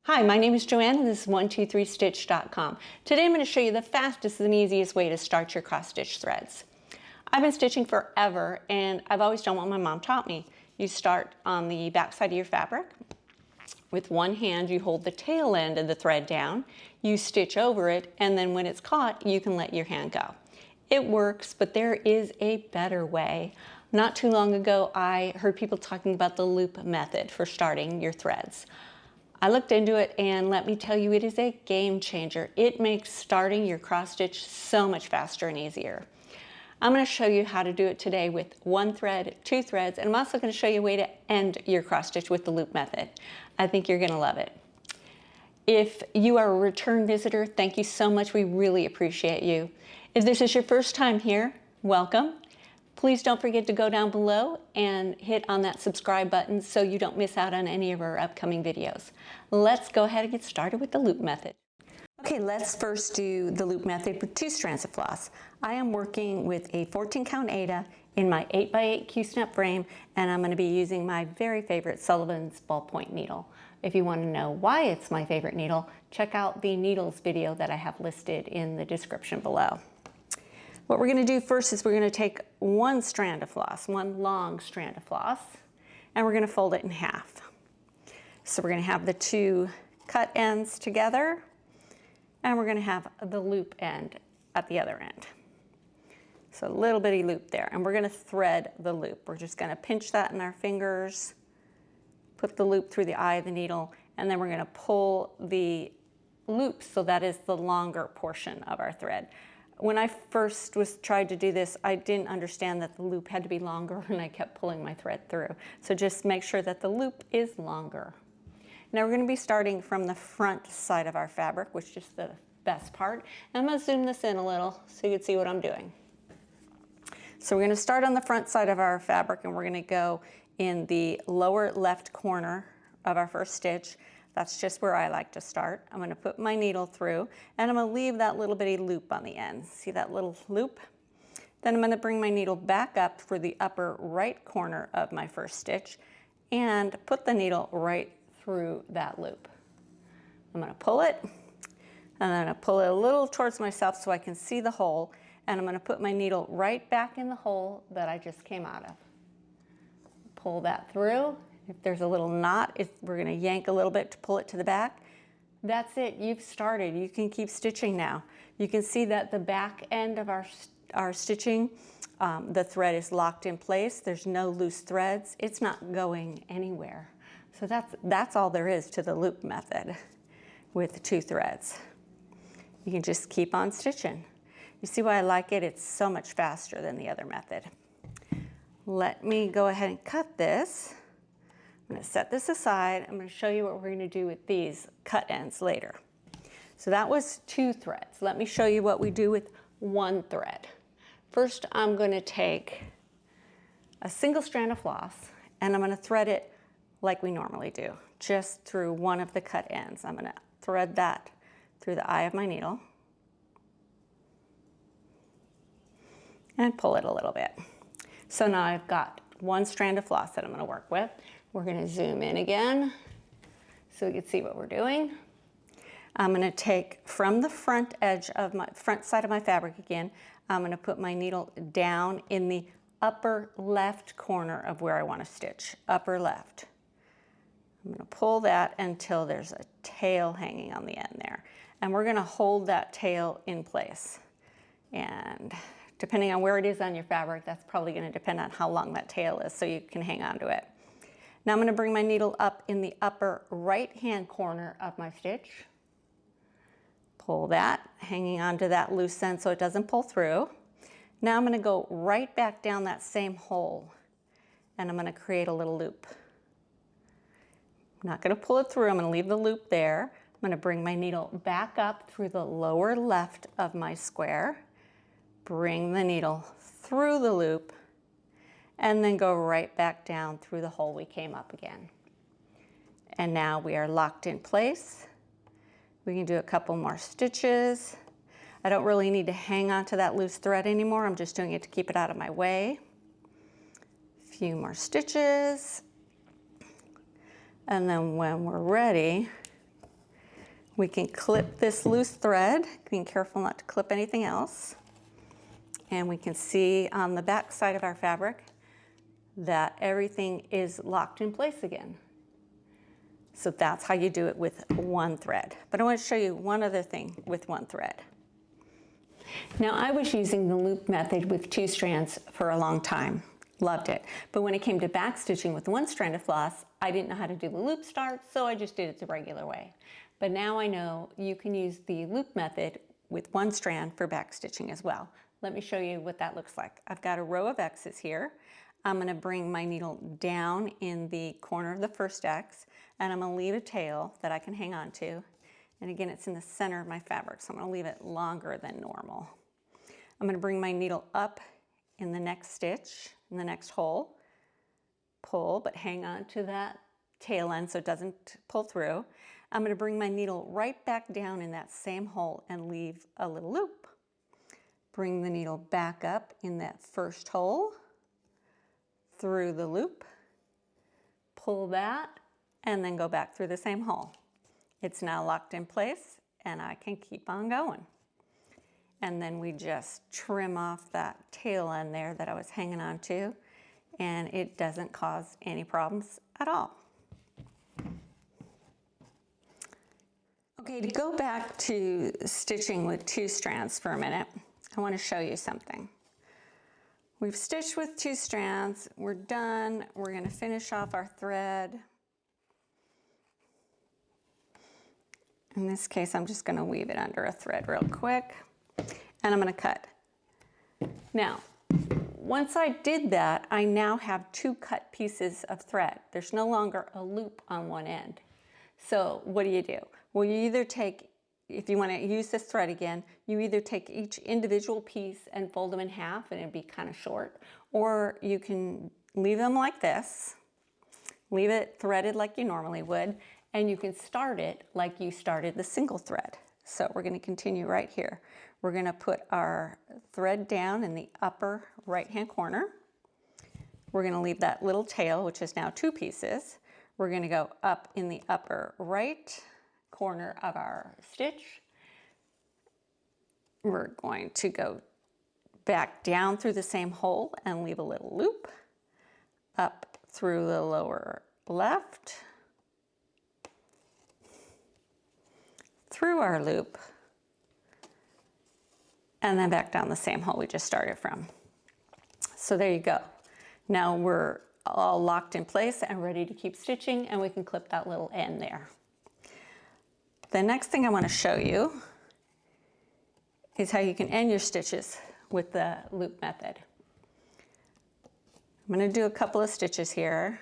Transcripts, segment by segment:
Hi, my name is Joanne and this is 123stitch.com. Today I'm going to show you the fastest and easiest way to start your cross stitch threads. I've been stitching forever and I've always done what my mom taught me. You start on the back side of your fabric. With one hand you hold the tail end of the thread down, you stitch over it, and then when it's caught you can let your hand go. It works, but there is a better way. Not too long ago I heard people talking about the loop method for starting your threads. I looked into it and let me tell you, it is a game changer. It makes starting your cross stitch so much faster and easier. I'm going to show you how to do it today with one thread, two threads, and I'm also going to show you a way to end your cross stitch with the loop method. I think you're going to love it. If you are a return visitor, thank you so much. We really appreciate you. If this is your first time here, welcome. Please don't forget to go down below and hit on that subscribe button so you don't miss out on any of our upcoming videos. Let's go ahead and get started with the loop method. Okay, let's first do the loop method with 2 strands of floss. I am working with a 14 count Aida in my 8x8 Q-snap frame, and I'm going to be using my very favorite Sullivan's ballpoint needle. If you want to know why it's my favorite needle, check out the needles video that I have listed in the description below. What we're going to do first is we're going to take one strand of floss, one long strand of floss, and we're going to fold it in half. So we're going to have the 2 cut ends together, and we're going to have the loop end at the other end. So a little bitty loop there, and we're going to thread the loop. We're just going to pinch that in our fingers, put the loop through the eye of the needle, and then we're going to pull the loop so that is the longer portion of our thread. When I first tried to do this, I didn't understand that the loop had to be longer, and I kept pulling my thread through. So just make sure that the loop is longer. Now we're going to be starting from the front side of our fabric, which is the best part. And I'm going to zoom this in a little so you can see what I'm doing. So we're going to start on the front side of our fabric, and we're going to go in the lower left corner of our first stitch. That's just where I like to start. I'm going to put my needle through, and I'm going to leave that little bitty loop on the end. See that little loop? Then I'm going to bring my needle back up for the upper right corner of my first stitch and put the needle right through that loop. I'm going to pull it, and I'm going to pull it a little towards myself so I can see the hole, and I'm going to put my needle right back in the hole that I just came out of. Pull that through. If there's a little knot, we're going to yank a little bit to pull it to the back. That's it. You've started. You can keep stitching now. You can see that the back end of our stitching, the thread is locked in place. There's no loose threads. It's not going anywhere. So that's all there is to the loop method with 2 threads. You can just keep on stitching. You see why I like it? It's so much faster than the other method. Let me go ahead and cut this. I'm going to set this aside. I'm going to show you what we're going to do with these cut ends later. So that was 2 threads. Let me show you what we do with 1 thread. First, I'm going to take a single strand of floss, and I'm going to thread it like we normally do, just through one of the cut ends. I'm going to thread that through the eye of my needle and pull it a little bit. So now I've got 1 strand of floss that I'm going to work with. We're going to zoom in again so we can see what we're doing. I'm going to take from the front edge of my front side of my fabric again, I'm going to put my needle down in the upper left corner of where I want to stitch, upper left. I'm going to pull that until there's a tail hanging on the end there. And we're going to hold that tail in place. And depending on where it is on your fabric, that's probably going to depend on how long that tail is so you can hang on to it. Now I'm going to bring my needle up in the upper right-hand corner of my stitch. Pull that, hanging onto that loose end so it doesn't pull through. Now I'm going to go right back down that same hole, and I'm going to create a little loop. I'm not going to pull it through. I'm going to leave the loop there. I'm going to bring my needle back up through the lower left of my square, bring the needle through the loop, and then go right back down through the hole we came up again. And now we are locked in place. We can do a couple more stitches. I don't really need to hang on to that loose thread anymore. I'm just doing it to keep it out of my way. A few more stitches. And then when we're ready, We can clip this loose thread, being careful not to clip anything else. And we can see on the back side of our fabric that everything is locked in place again. So that's how you do it with one thread. But I want to show you one other thing with one thread. Now, I was using the loop method with 2 strands for a long time. Loved it. But when it came to backstitching with 1 strand of floss, I didn't know how to do the loop start, so I just did it the regular way. But now I know you can use the loop method with 1 strand for backstitching as well. Let me show you what that looks like. I've got a row of X's here. I'm going to bring my needle down in the corner of the first X, and I'm going to leave a tail that I can hang on to. And again, it's in the center of my fabric, so I'm going to leave it longer than normal. I'm going to bring my needle up in the next stitch, in the next hole, pull, but hang on to that tail end so it doesn't pull through. I'm going to bring my needle right back down in that same hole and leave a little loop. Bring the needle back up in that first hole, through the loop, pull that, and then go back through the same hole. It's now locked in place, and I can keep on going. And then we just trim off that tail end there that I was hanging on to, and it doesn't cause any problems at all. Okay, to go back to stitching with 2 strands for a minute, I want to show you something. We've stitched with 2 strands, we're done, we're going to finish off our thread. In this case, I'm just going to weave it under a thread real quick, and I'm going to cut. Now, once I did that, I now have 2 cut pieces of thread. There's no longer a loop on one end. So what do? Well, you either take, if you want to use this thread again, you either take each individual piece and fold them in half, and it'd be kind of short, or you can leave them like this, leave it threaded like you normally would, and you can start it like you started the single thread. So we're going to continue right here. We're going to put our thread down in the upper right-hand corner. We're going to leave that little tail, which is now 2 pieces. We're going to go up in the upper right corner of our stitch. We're going to go back down through the same hole and leave a little loop, up through the lower left, through our loop, and then back down the same hole we just started from. So there you go. Now we're all locked in place and ready to keep stitching, and we can clip that little end there. The next thing I want to show you is how you can end your stitches with the loop method. I'm going to do a couple of stitches here.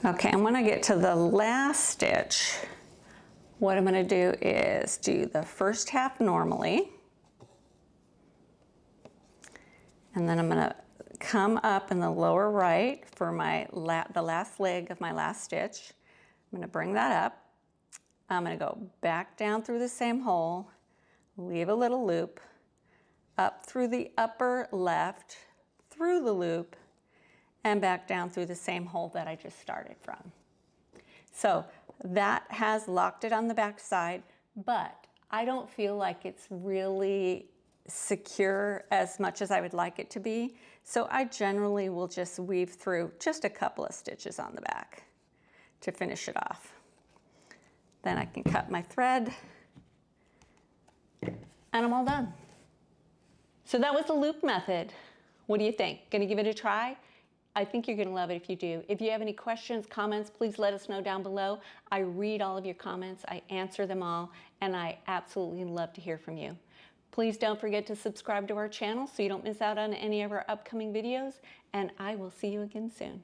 Okay, and when I get to the last stitch, what I'm going to do is do the first half normally, and then I'm going to come up in the lower right for my the last leg of my last stitch. I'm going to bring that up. I'm going to go back down through the same hole, leave a little loop, up through the upper left, through the loop, and back down through the same hole that I just started from. So that has locked it on the back side, but I don't feel like it's really secure as much as I would like it to be. So I generally will just weave through just a couple of stitches on the back to finish it off. Then I can cut my thread, and I'm all done. So that was the loop method. What do you think? Gonna give it a try? I think you're going to love it if you do. If you have any questions, comments, please let us know down below. I read all of your comments, I answer them all, and I absolutely love to hear from you. Please don't forget to subscribe to our channel so you don't miss out on any of our upcoming videos, and I will see you again soon.